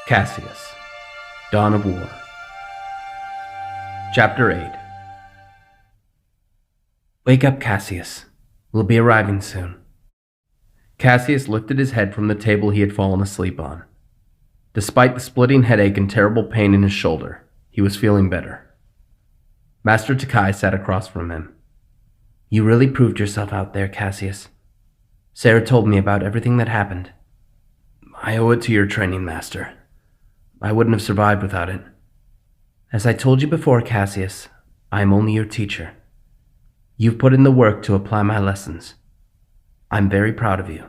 Caseus, Dawn of War. Chapter 8. Wake up, Caseus. We'll be arriving soon. Caseus lifted his head from the table he had fallen asleep on. Despite the splitting headache and terrible pain in his shoulder, he was feeling better. Master Takai sat across from him. You really proved yourself out there, Caseus. Sarah told me about everything that happened. I owe it to your training, Master. I wouldn't have survived without it. As I told you before, Caseus, I am only your teacher. You've put in the work to apply my lessons. I'm very proud of you.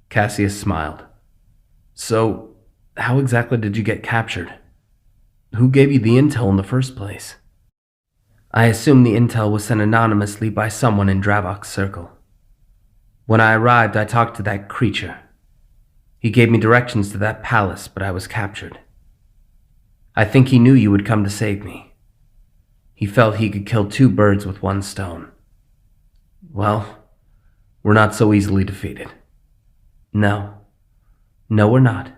Caseus smiled. So, how exactly did you get captured? Who gave you the intel in the first place? I assume the intel was sent anonymously by someone in Dravok's circle. When I arrived, I talked to that creature. He gave me directions to that palace, but I was captured. I think he knew you would come to save me. He felt he could kill two birds with one stone. Well, we're not so easily defeated. No, we're not.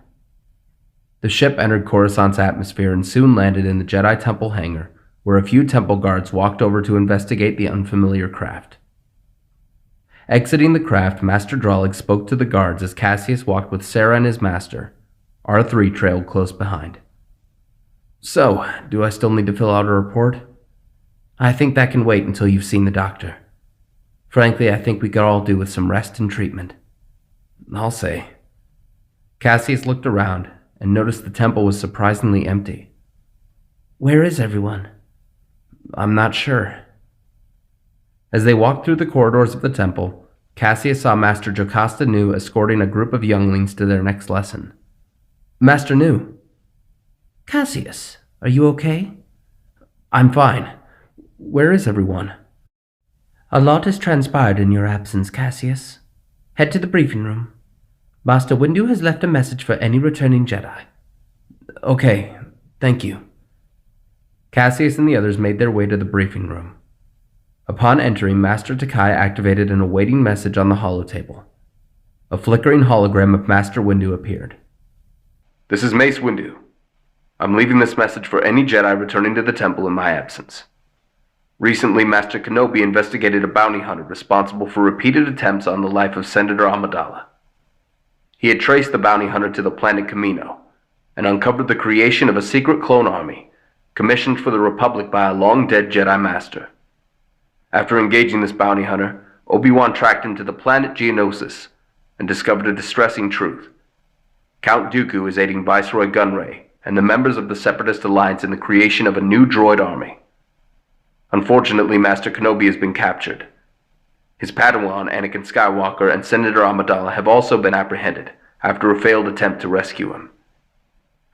The ship entered Coruscant's atmosphere and soon landed in the Jedi Temple hangar, where a few temple guards walked over to investigate the unfamiliar craft. Exiting the craft, Master Dravok spoke to the guards as Caseus walked with Sarah and his master. R3 trailed close behind. So, do I still need to fill out a report? I think that can wait until you've seen the doctor. Frankly, I think we could all do with some rest and treatment. I'll say. Caseus looked around and noticed the temple was surprisingly empty. Where is everyone? I'm not sure. As they walked through the corridors of the temple, Caseus saw Master Jocasta Nu escorting a group of younglings to their next lesson. Master Nu. Caseus, are you okay? I'm fine. Where is everyone? A lot has transpired in your absence, Caseus. Head to the briefing room. Master Windu has left a message for any returning Jedi. Okay, thank you. Caseus and the others made their way to the briefing room. Upon entering, Master Takai activated an awaiting message on the holotable. A flickering hologram of Master Windu appeared. This is Mace Windu. I'm leaving this message for any Jedi returning to the temple in my absence. Recently, Master Kenobi investigated a bounty hunter responsible for repeated attempts on the life of Senator Amidala. He had traced the bounty hunter to the planet Camino and uncovered the creation of a secret clone army commissioned for the Republic by a long-dead Jedi Master. After engaging this bounty hunter, Obi-Wan tracked him to the planet Geonosis and discovered a distressing truth. Count Dooku is aiding Viceroy Gunray and the members of the Separatist Alliance in the creation of a new droid army. Unfortunately, Master Kenobi has been captured. His Padawan, Anakin Skywalker, and Senator Amidala have also been apprehended after a failed attempt to rescue him.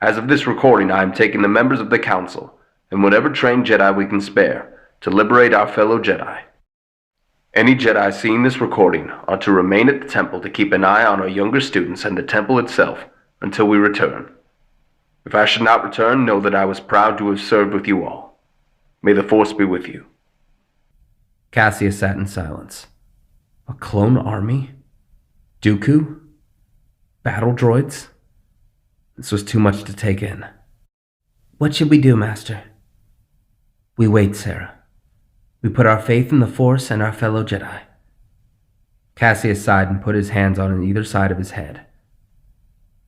As of this recording, I am taking the members of the Council and whatever trained Jedi we can spare to liberate our fellow Jedi. Any Jedi seeing this recording are to remain at the temple to keep an eye on our younger students and the temple itself until we return. If I should not return, know that I was proud to have served with you all. May the Force be with you. Caseus sat in silence. A clone army? Dooku? Battle droids? This was too much to take in. What should we do, Master? We wait, Sarah. We put our faith in the Force and our fellow Jedi. Caseus sighed and put his hands on either side of his head.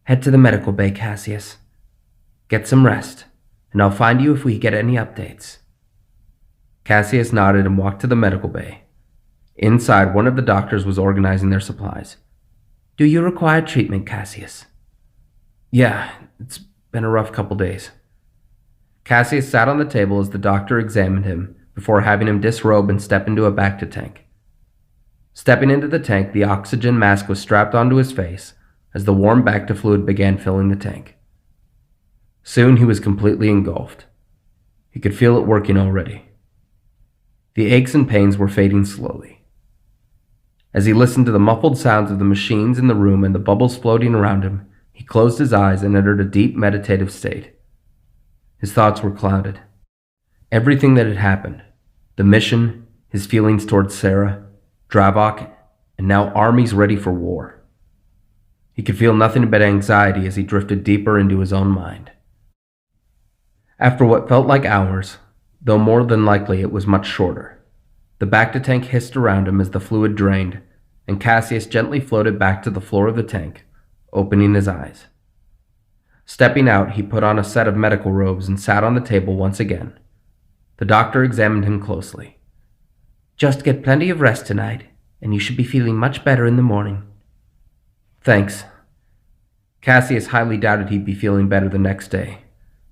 Head to the medical bay, Caseus. Get some rest, and I'll find you if we get any updates. Caseus nodded and walked to the medical bay. Inside, one of the doctors was organizing their supplies. Do you require treatment, Caseus? Yeah, it's been a rough couple days. Caseus sat on the table as the doctor examined him before having him disrobe and step into a bacta tank. Stepping into the tank, the oxygen mask was strapped onto his face as the warm bacta fluid began filling the tank. Soon he was completely engulfed. He could feel it working already. The aches and pains were fading slowly. As he listened to the muffled sounds of the machines in the room and the bubbles floating around him, he closed his eyes and entered a deep meditative state. His thoughts were clouded. Everything that had happened, the mission, his feelings towards Sarah, Dravok, and now armies ready for war. He could feel nothing but anxiety as he drifted deeper into his own mind. After what felt like hours, though more than likely it was much shorter, the bacta tank hissed around him as the fluid drained, and Caseus gently floated back to the floor of the tank, opening his eyes. Stepping out, he put on a set of medical robes and sat on the table once again. The doctor examined him closely. "Just get plenty of rest tonight, and you should be feeling much better in the morning." "Thanks." Caseus highly doubted he'd be feeling better the next day,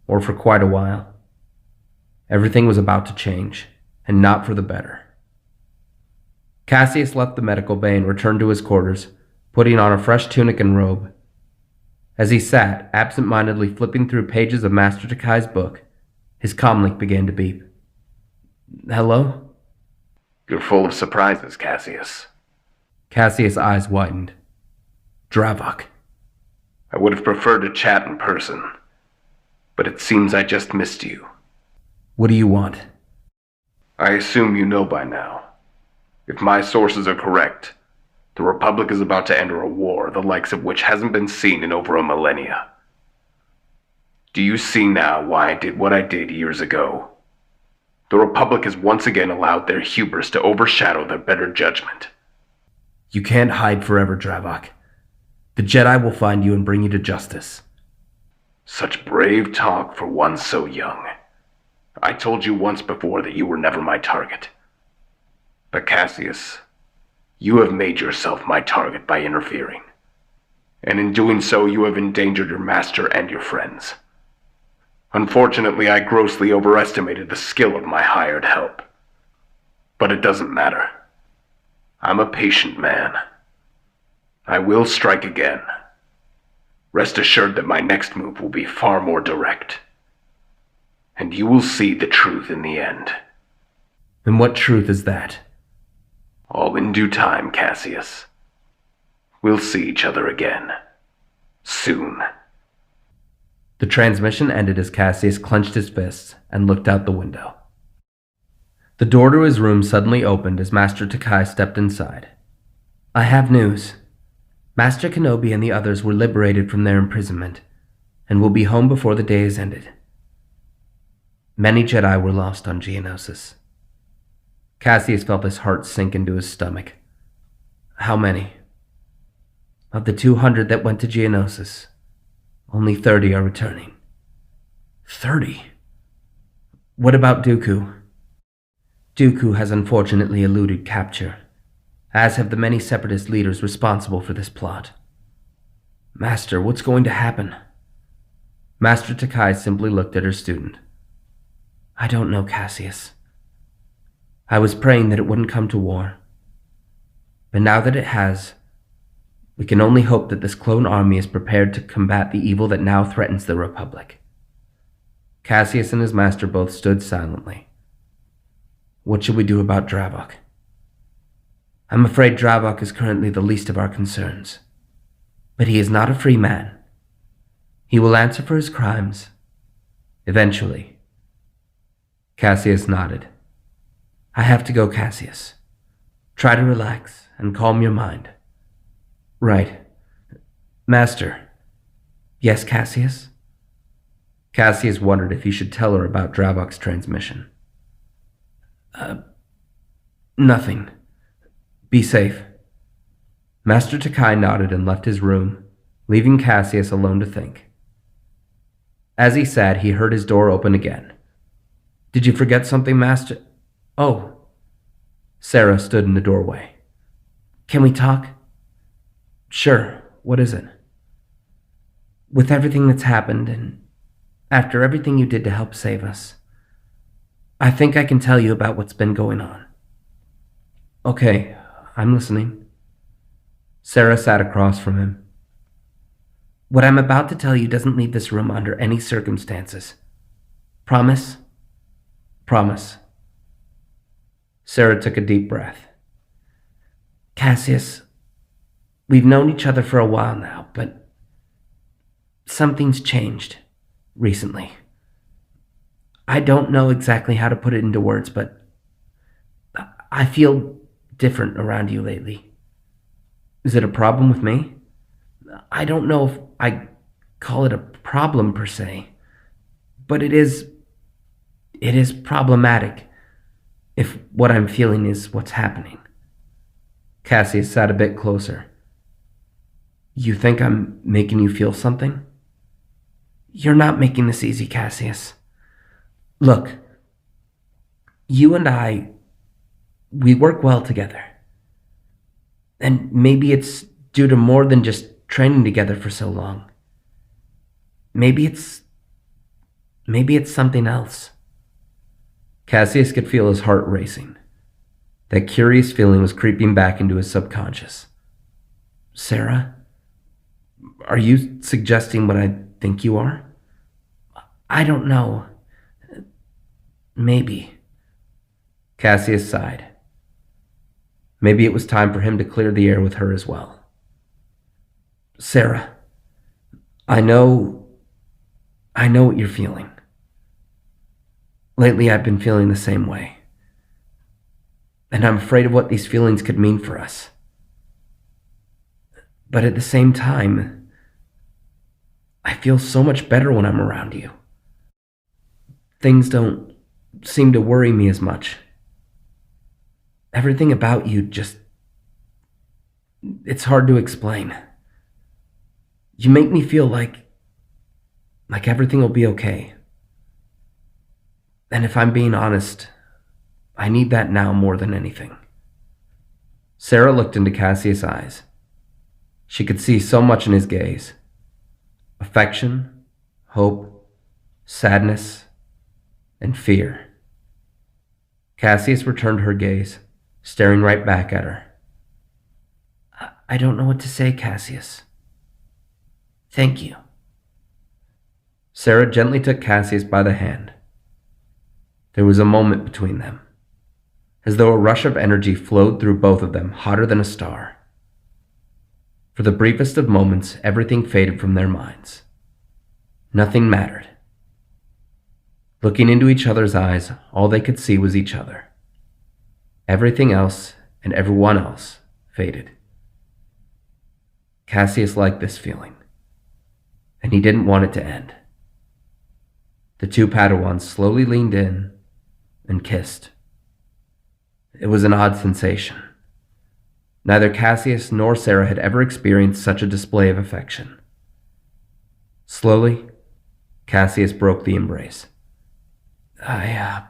or for quite a while. Everything was about to change, and not for the better. Caseus left the medical bay and returned to his quarters, putting on a fresh tunic and robe. As he sat, absent-mindedly flipping through pages of Master Takai's book, his comlink began to beep. "Hello?" "You're full of surprises, Caseus." Caseus' eyes widened. "Dravok." "I would have preferred to chat in person, but it seems I just missed you." "What do you want?" "I assume you know by now. If my sources are correct, the Republic is about to enter a war the likes of which hasn't been seen in over a millennia. Do you see now why I did what I did years ago? The Republic has once again allowed their hubris to overshadow their better judgment." "You can't hide forever, Dravok. The Jedi will find you and bring you to justice." Such brave talk for one so young. I told you once before that you were never my target. But Caseus, you have made yourself my target by interfering. And in doing so, you have endangered your master and your friends. Unfortunately, I grossly overestimated the skill of my hired help. But it doesn't matter. I'm a patient man. I will strike again. Rest assured that my next move will be far more direct. And you will see the truth in the end." "And what truth is that?" "All in due time, Caseus. We'll see each other again. Soon." The transmission ended as Caseus clenched his fists and looked out the window. The door to his room suddenly opened as Master Takai stepped inside. "I have news. Master Kenobi and the others were liberated from their imprisonment, and will be home before the day is ended. Many Jedi were lost on Geonosis." Caseus felt his heart sink into his stomach. "How many?" "Of the 200 that went to Geonosis, only 30 are returning." 30? What about Dooku?" "Dooku has unfortunately eluded capture, as have the many separatist leaders responsible for this plot." "Master, what's going to happen?" Master Takai simply looked at her student. "I don't know, Caseus. I was praying that it wouldn't come to war. But now that it has, we can only hope that this clone army is prepared to combat the evil that now threatens the Republic." Caseus and his master both stood silently. "What should we do about Dravok?" "I'm afraid Dravok is currently the least of our concerns. But he is not a free man. He will answer for his crimes. Eventually." Caseus nodded. "I have to go, Caseus. Try to relax and calm your mind." "Right. Master." "Yes, Caseus?" Caseus wondered if he should tell her about Dravok's transmission. Nothing. Be safe." Master Takai nodded and left his room, leaving Caseus alone to think. As he sat, he heard his door open again. "Did you forget something, Master?" "Oh." Sarah stood in the doorway. "Can we talk?" "Sure. What is it?" "With everything that's happened, and after everything you did to help save us, I think I can tell you about what's been going on." "Okay, I'm listening." Sarah sat across from him. "What I'm about to tell you doesn't leave this room under any circumstances. Promise?" "Promise." Sarah took a deep breath. "Caseus, we've known each other for a while now, but something's changed recently. I don't know exactly how to put it into words, but I feel different around you lately." "Is it a problem with me?" I don't know if I call it a problem per se, but it is problematic if what I'm feeling is what's happening. Cassius sat a bit closer. You think I'm making you feel something? You're not making this easy, Cassius. Look, you and I, we work well together. And maybe it's due to more than just training together for so long. Maybe it's something else. Cassius could feel his heart racing. That curious feeling was creeping back into his subconscious. Sarah, are you suggesting what I think you are? I don't know. Maybe. Cassius sighed. Maybe it was time for him to clear the air with her as well. Sarah, I know what you're feeling. Lately I've been feeling the same way. And I'm afraid of what these feelings could mean for us. But at the same time, I feel so much better when I'm around you. Things don't seem to worry me as much. Everything about you just... it's hard to explain. You make me feel like everything will be okay. And if I'm being honest, I need that now more than anything. Sarah looked into Cassius' eyes. She could see so much in his gaze. Affection, hope, sadness, and fear. Cassius returned her gaze, staring right back at her. I don't know what to say, Cassius. Thank you. Sarah gently took Cassius by the hand. There was a moment between them, as though a rush of energy flowed through both of them, hotter than a star. For the briefest of moments, everything faded from their minds. Nothing mattered. Looking into each other's eyes, all they could see was each other. Everything else and everyone else faded. Cassius liked this feeling, and he didn't want it to end. The two Padawans slowly leaned in and kissed. It was an odd sensation. Neither Cassius nor Sarah had ever experienced such a display of affection. Slowly, Cassius broke the embrace. That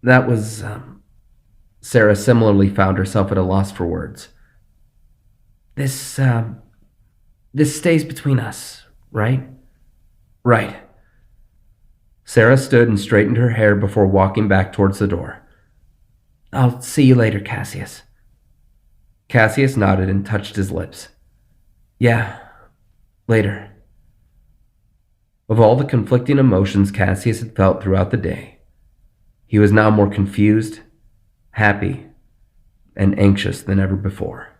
was... Sarah similarly found herself at a loss for words. This stays between us, right? Right. Sarah stood and straightened her hair before walking back towards the door. I'll see you later, Cassius. Cassius nodded and touched his lips. Yeah, later. Of all the conflicting emotions Cassius had felt throughout the day, he was now more confused, happy, and anxious than ever before.